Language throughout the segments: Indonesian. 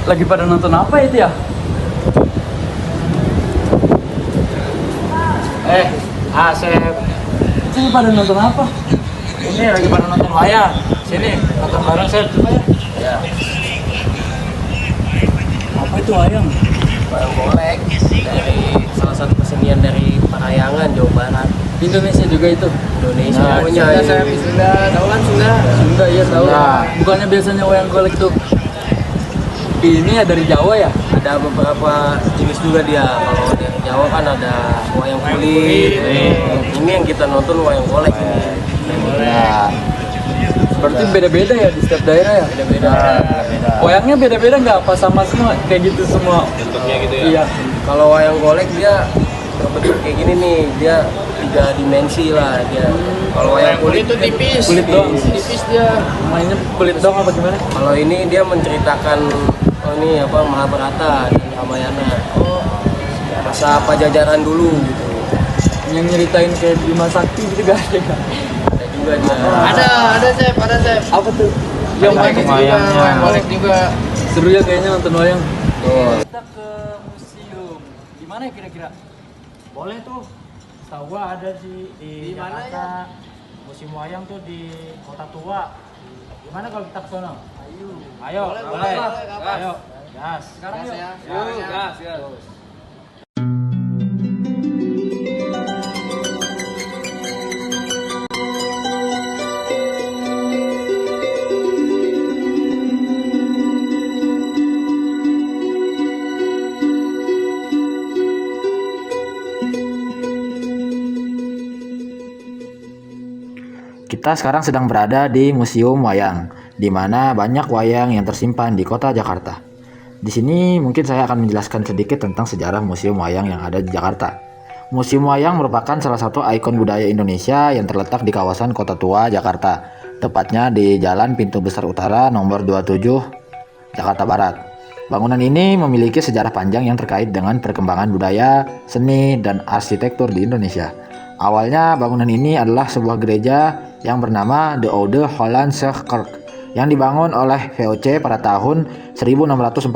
Lagi pada nonton apa itu ya? Asep, Ini pada nonton apa? ini lagi pada nonton wayang. Sini, nonton bareng Sep. Ya, Apa itu wayang? wayang golek dari salah satu kesenian dari Parayangan, Jawa Barat. Di Indonesia juga itu? Indonesia Nah, punya Sunda, ini. Sep. Sunda, tahu kan Sunda? Sunda ya tahu. Sunda. Bukannya biasanya wayang golek tuh ini ya dari Jawa ya? Ada beberapa jenis juga dia. Kalau dari Jawa kan ada wayang kulit. Ini yang kita nonton wayang golek ini. Nah, berarti beda-beda ya di setiap daerah ya? Beda-beda. Wayangnya beda-beda nggak? Apa sama semua? Kayak gitu semua? Bentuknya gitu ya. Iya. Kalau wayang golek dia berbentuk kayak gini nih, dia 3 dimensi lah dia. Kalau wayang kulit itu tipis. Kulit doang? Tipis dia. Mainnya kulit doang apa gimana? Kalau ini dia menceritakan ini apa Mahabharata dan Ramayana. Masa Pajajaran dulu gitu. Yang nyeritain kayak Bima Sakti gitu gak ada kan? Ada juga dia. Ada Sep. Apa tuh? Yang Ada mana juga, wayangnya? wayang golek juga. Seru ya kayaknya nonton wayang. Tuh. Kita ke museum. Gimana ya kira-kira? Boleh tuh. Setahu gua ada sih Di di mana Jakarta. Musim wayang tuh di Kota Tua. Gimana kalau kita ke sono? Ayo. Boleh. Ayo. Gas. Sekarang yuk. ya. Gas. Kita sekarang sedang berada di Museum Wayang, di mana banyak wayang yang tersimpan di kota Jakarta. Di sini mungkin saya akan menjelaskan sedikit tentang sejarah Museum Wayang yang ada di Jakarta. Museum Wayang merupakan salah satu ikon budaya Indonesia yang terletak di kawasan Kota Tua, Jakarta, tepatnya di Jalan Pintu Besar Utara nomor 27, Jakarta Barat. Bangunan ini memiliki sejarah panjang yang terkait dengan perkembangan budaya, seni, dan arsitektur di Indonesia. Awalnya bangunan ini adalah sebuah gereja yang bernama The Oude Hollandse Kerk yang dibangun oleh VOC pada tahun 1640.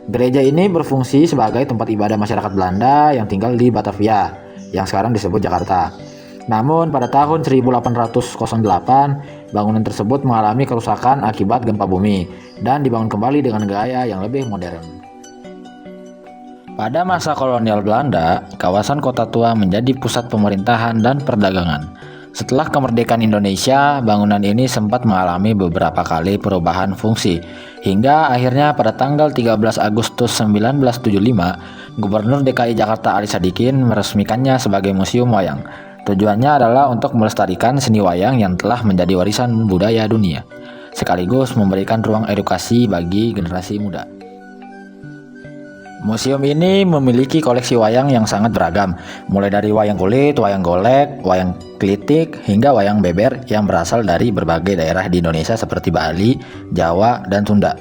Gereja ini berfungsi sebagai tempat ibadah masyarakat Belanda yang tinggal di Batavia, yang sekarang disebut Jakarta. Namun pada tahun 1808, bangunan tersebut mengalami kerusakan akibat gempa bumi dan dibangun kembali dengan gaya yang lebih modern. Pada masa kolonial Belanda, kawasan Kota Tua menjadi pusat pemerintahan dan perdagangan. Setelah kemerdekaan Indonesia, bangunan ini sempat mengalami beberapa kali perubahan fungsi, hingga akhirnya pada tanggal 13 Agustus 1975, Gubernur DKI Jakarta Ali Sadikin meresmikannya sebagai Museum Wayang. Tujuannya adalah untuk melestarikan seni wayang yang telah menjadi warisan budaya dunia, sekaligus memberikan ruang edukasi bagi generasi muda. Museum ini memiliki koleksi wayang yang sangat beragam, mulai dari wayang kulit, wayang golek, wayang klitik, hingga wayang beber yang berasal dari berbagai daerah di Indonesia seperti Bali, Jawa, dan Sunda.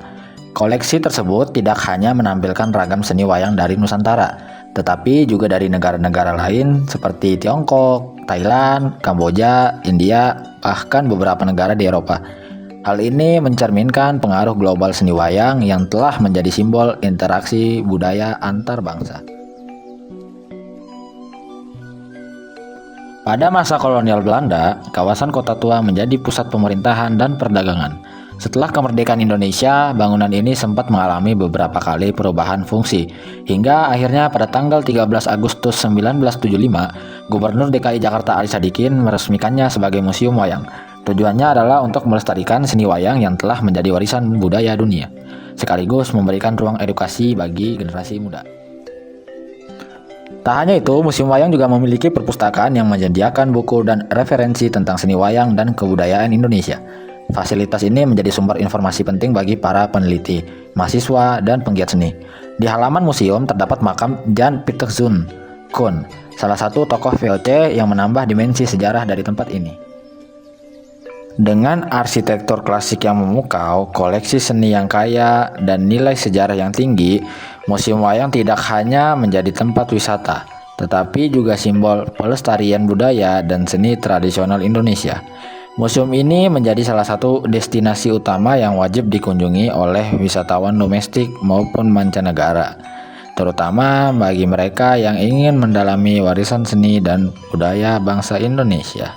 Koleksi tersebut tidak hanya menampilkan ragam seni wayang dari Nusantara, tetapi juga dari negara-negara lain seperti Tiongkok, Thailand, Kamboja, India, bahkan beberapa negara di Eropa. Hal ini mencerminkan pengaruh global seni wayang yang telah menjadi simbol interaksi budaya antar bangsa. Pada masa kolonial Belanda, kawasan Kota Tua menjadi pusat pemerintahan dan perdagangan. Setelah kemerdekaan Indonesia, bangunan ini sempat mengalami beberapa kali perubahan fungsi, hingga akhirnya pada tanggal 13 Agustus 1975, Gubernur DKI Jakarta Ali Sadikin meresmikannya sebagai Museum Wayang. Tujuannya adalah untuk melestarikan seni wayang yang telah menjadi warisan budaya dunia, sekaligus memberikan ruang edukasi bagi generasi muda. Tak hanya itu, Museum Wayang juga memiliki perpustakaan yang menyediakan buku dan referensi tentang seni wayang dan kebudayaan Indonesia. Fasilitas ini menjadi sumber informasi penting bagi para peneliti, mahasiswa, dan penggiat seni. Di halaman museum terdapat makam Jan Pieterszoon Koen, salah satu tokoh VOC yang menambah dimensi sejarah dari tempat ini. Dengan arsitektur klasik yang memukau, koleksi seni yang kaya, dan nilai sejarah yang tinggi, Museum Wayang tidak hanya menjadi tempat wisata, tetapi juga simbol pelestarian budaya dan seni tradisional Indonesia. Museum ini menjadi salah satu destinasi utama yang wajib dikunjungi oleh wisatawan domestik maupun mancanegara, terutama bagi mereka yang ingin mendalami warisan seni dan budaya bangsa Indonesia.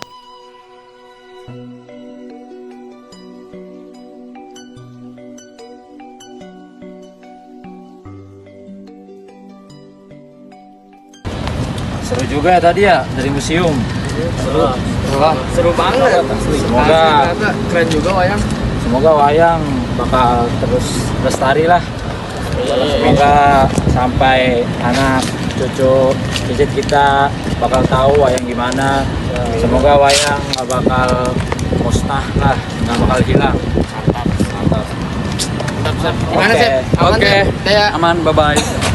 Seru juga ya tadi ya dari museum. Seru banget. Semoga Keren juga wayang. semoga wayang bakal terus lestari lah. Semoga sampai anak cucu cicit kita bakal tahu wayang gimana. Semoga wayang nggak bakal musnah lah, nggak bakal hilang. Mantap. Gimana Oke. sih? Aman Oke. ya? Aman, bye-bye.